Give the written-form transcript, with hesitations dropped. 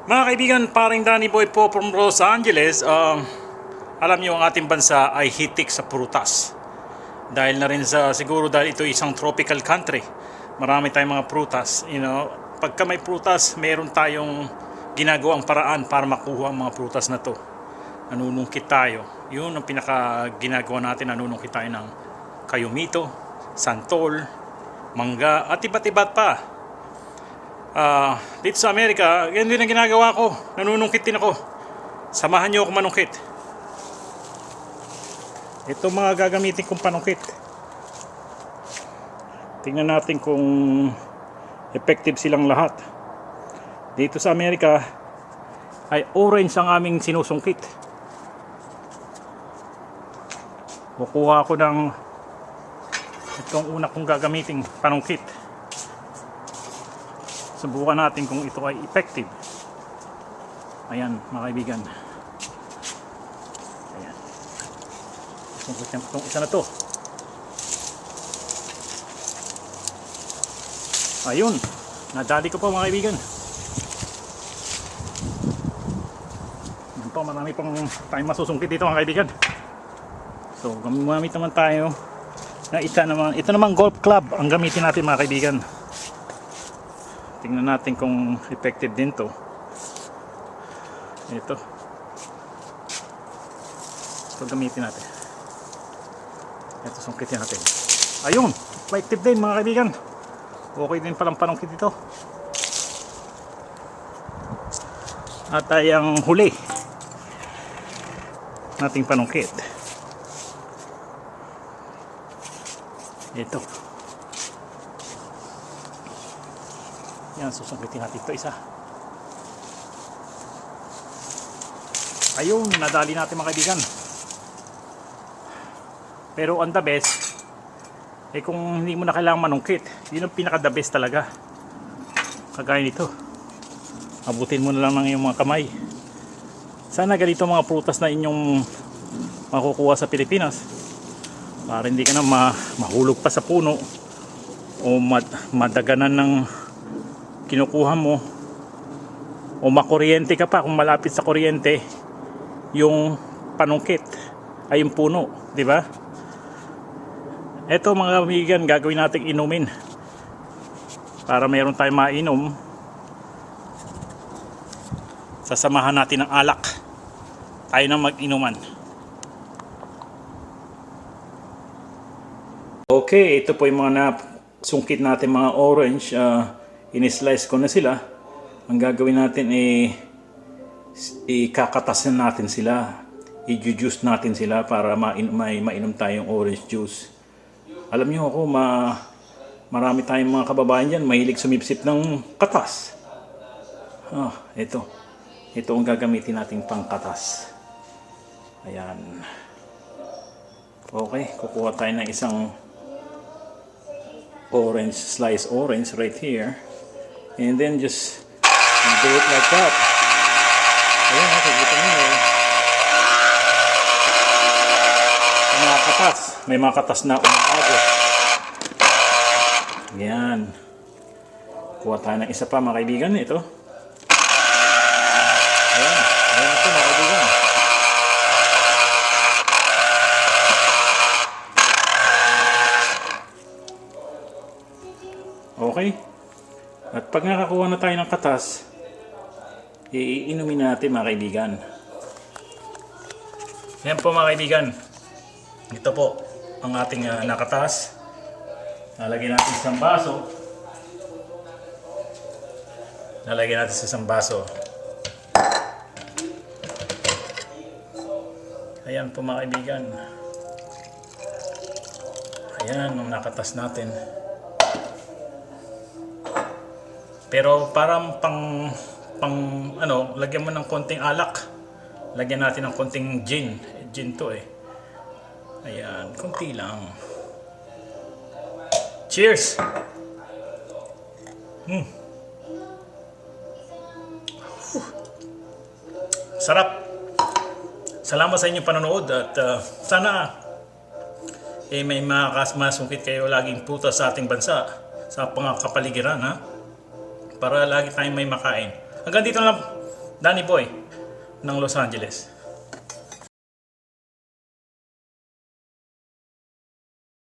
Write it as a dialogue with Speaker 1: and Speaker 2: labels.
Speaker 1: Mga kaibigan, paring Danny Boy po from Los Angeles. Alam niyo ang ating bansa ay hitik sa prutas. Dahil na rin sa siguro dahil ito isang tropical country. Marami tayong mga prutas, Pagka may prutas, meron tayong ginagawang paraan para makuha ang mga prutas na to. Nanunungkit tayo. Yun ang pinaka ginagawa natin, nanunungkit tayo ng kayumito, santol, mangga at iba't iba't pa. Dito sa Amerika, yan din ang ginagawa ko. Nanunungkit din ako. Samahan niyo ako manungkit. Ito mga gagamitin kong panungkit. Tingnan natin kung effective silang lahat. Dito sa Amerika ay orange ang aming sinusungkit. Kukuha ako ng itong una kong gagamiting panungkit. Subukan natin kung ito ay effective. Ayan mga kaibigan. Ayan. Sungkit itong isa na to. Ayun. Nadali ko pa mga kaibigan. Ayan po, marami pang tayong masusungkit dito mga kaibigan. So gumamit naman tayo na ito naman golf club ang gamitin natin mga kaibigan. Tingnan natin kung effective din to. Ito gamitin natin. Ito sungkitin natin. Ayun, effective din mga kaibigan. Okay din palang panungkit ito. At ay ang huli nating panungkit. Ito. Yan, susungkitin natin ito isa. Ayun, nadali natin mga kaibigan. Pero ang the best, kung hindi mo na kailangan manungkit, yun ang pinaka the best talaga. Kagaya nito. Abutin mo na lang ng iyong mga kamay. Sana ganito mga prutas na inyong makukuha sa Pilipinas. Para hindi ka na mahulog pa sa puno o madaganan ng kinukuha mo o makuryente ka pa kung malapit sa kuryente yung panungkit ay yung puno, di ba? Ito mga kaibigan, gagawin nating inumin para mayroon tayong mainom. Sasamahan natin ng alak, tayo na mag-inuman. Okay, ito po yung mga nasungkit natin mga orange. In-slice ko na sila. Ang gagawin natin ay ikakatasin natin sila, i-juice natin sila para mainom tayong orange juice. Alam niyo ako, marami tayong mga kababayan dyan mahilig sumipsip ng katas. Ito ang gagamitin nating pangkatas. Ayan. Okay, kukuha tayo ng isang orange, slice orange right here. And then just do it like that. Ayan, nakikita nyo. May mga katas na umagos. Ayan. Kuha tayo ng isa pa mga kaibigan. Ito. Ayan. Ayan ito mga kaibigan. Okay. At pag nakakuha na tayo ng katas, iinumin natin mga kaibigan. Ayan po mga kaibigan. Ito po ang ating nakatas. Lalagyan natin sa isang baso. Lalagyan natin sa isang baso. Ayan po mga kaibigan. Ayan ang nakatas natin. Pero parang lagyan mo ng konting alak. Lagyan natin ng konting gin. Gin to eh. Ayan, konti lang. Cheers! Sarap! Salamat sa inyong panonood at sana may masungkit kayo laging prutas sa ating bansa, sa kapaligiran, ha? Para lagi tayong may makain. Hanggang dito na lang Danny Boy ng Los Angeles.